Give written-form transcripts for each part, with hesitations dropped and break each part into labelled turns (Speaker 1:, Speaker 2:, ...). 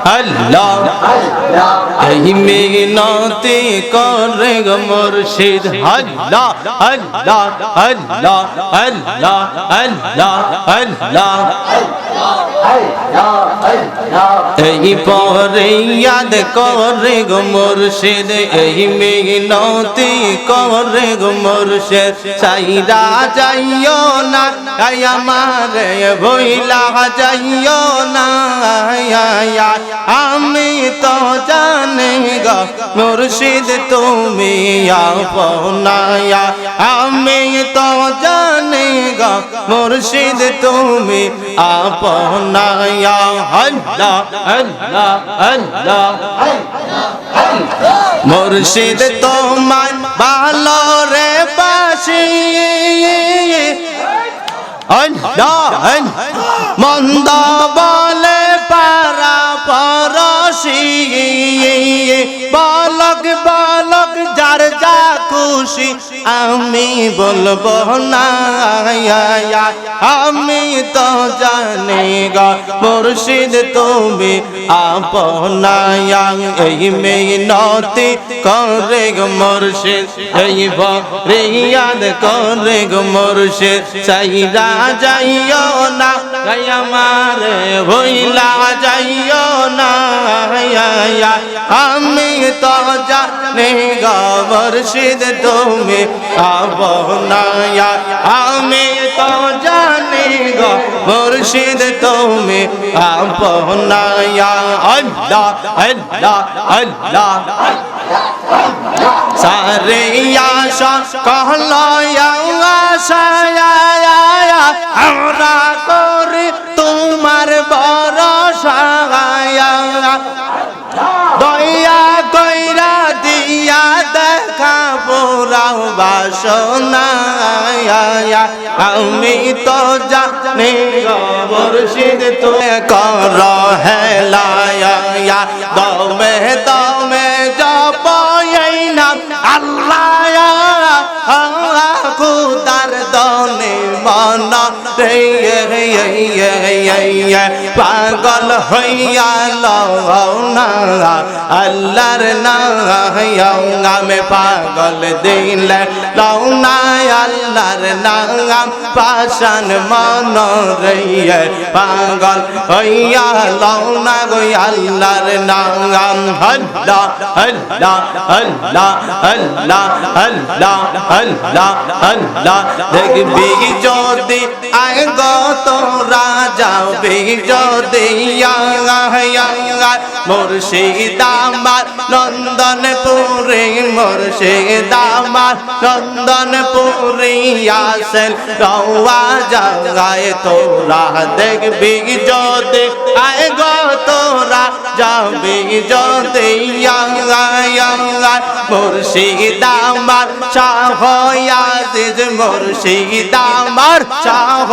Speaker 1: আল্লাহ এই মিনতি করে গো মুর্শিদ আল্লাহ আল্লাহ আল্লাহ আল্লাহ আল্লাহ আল্লাহ এই পরে ইয়াদ করে গো মুর্শিদ এই মিনতি করে গো মুর্শিদ সাইরা যাইও না আমারে ভুইলা যাইও না আমি তো জানি গো মুর্শিদ তুমি আপনায়া আমি তো জানি গো মুর্শিদ তুমি আপনায়া আল্লাহ আল্লাহ আল্লাহ মুর্শিদ তোমার ভালো রে বাসি আল্লাহ মন্দ বলে পারা পরশি বালক বালক যার যা খুশি আমি বলবো না আমি তো জানি গো মুর্শিদ তুমি আপনায়া এই মিনতি করে গো মুর্শিদ এই ফরিয়াদ করে গো মুর্শিদ সাইরা যাইও না আমারে ভুইলা যাইও না আমি তো জানি গো মুর্শিদ তুমি আপনায়া আমি তো জানি গো মুর্শিদ তুমি আপনায়া আল্লাহ আল্লাহ আল্লাহ সারে আশা कहलया आशा আমরা করি তোমার ভরসা দয়া কইরা দিয়া দেখা পুরাও বাসনা আমি তো জানি গো মুর্শিদ তুমি কর হেলায়া দমে দমে জপই না আল্লাহ খুদার দনে মন পাগল হইয়া লওনা আল্লাহর নাম পাগল দিলে লওনা আল্লাহর নাম পাশান মন রে পাগল হইয়া লওনা গো আল্লাহর নাম আল্লাহ আল্লাহ আল্লাহ আল্লাহ আল্লাহ আল্লাহ আল্লাহ দেখবি যদি আয় গো তোরা যাবি যদি মুর্শিদ আমার নন্দনপুরে মুর্শিদ আমার নন্দনপুরে আসেন রওয়া জাগায় তোরা দেখবি যদি আয় গো তোরা যাবি যদি মুর্শিদ আমার শাহ আজিজ মুর্শিদ আমার শাহ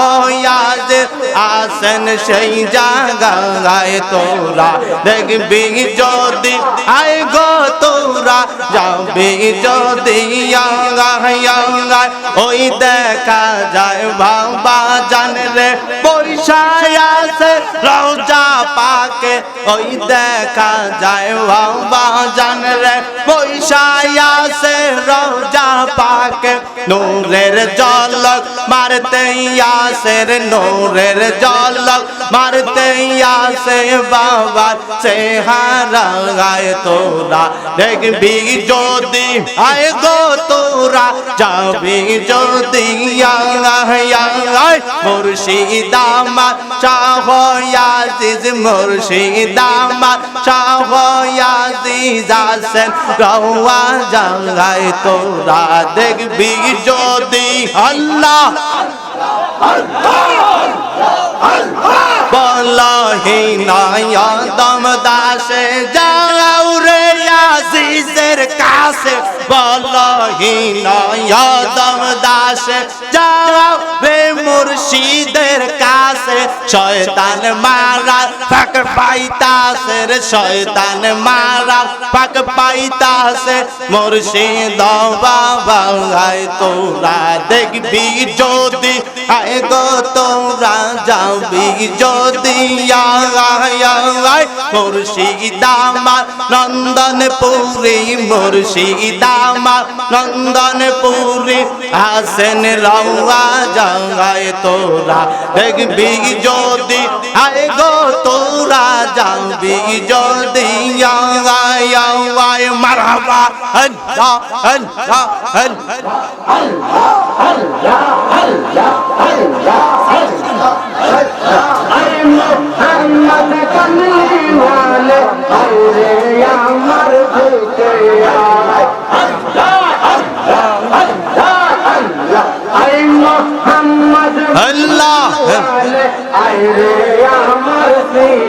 Speaker 1: আজিজ আসেন সেই জায়গায় তোরা দেখবি যদি আয় গো তোরা যাবি যদি ওই দেখা যায় বাবা জান রে বৈশায় আছে রওজা পাকে ওই দেখা যায় বাবা জান রে বৈশায় আছে রওজা পাকে নূরের ঝলক মারতে আসের নূরের ঝলক মারতে আসে বাবার চেহারা গায়ে তোরা দেখবি যদি আয় গো তোরা যাবি যদি মুর্শিদ আমার শাহ আজিজ মুর্শিদ আমার শাহ আজিজ আসেন রওয়া জাগায় তোরা দেখবি যদি আল্লাহ বলহি নয় দম দাসে যাও রে আজিজের কাছে কাছে বলহীন অদম দাসে যাবে মুর্শিদের কাছে শয়তান মারা পাক পাইতাছে রে শয়তান মারা পাক পাইতাছে মুর্শিদ বাবা আয় তোরা দেখবি যদি আয় গো তোরা যাবি যদি আয় মুর্শিদ আমার নন্দনপুরি মুর্শিদ আমার নন্দনপুরি হাসেন রওয়া জাগায় তোরা দেখবি যদি আয় গো তোরা যাবি যদি আয় মারহাবা আল্লাহ আল্লাহ আল্লাহ আল্লাহ আল্লাহ আল্লাহ আয় মুহাম্মদ কমলি ওয়ালে আয় রে আমার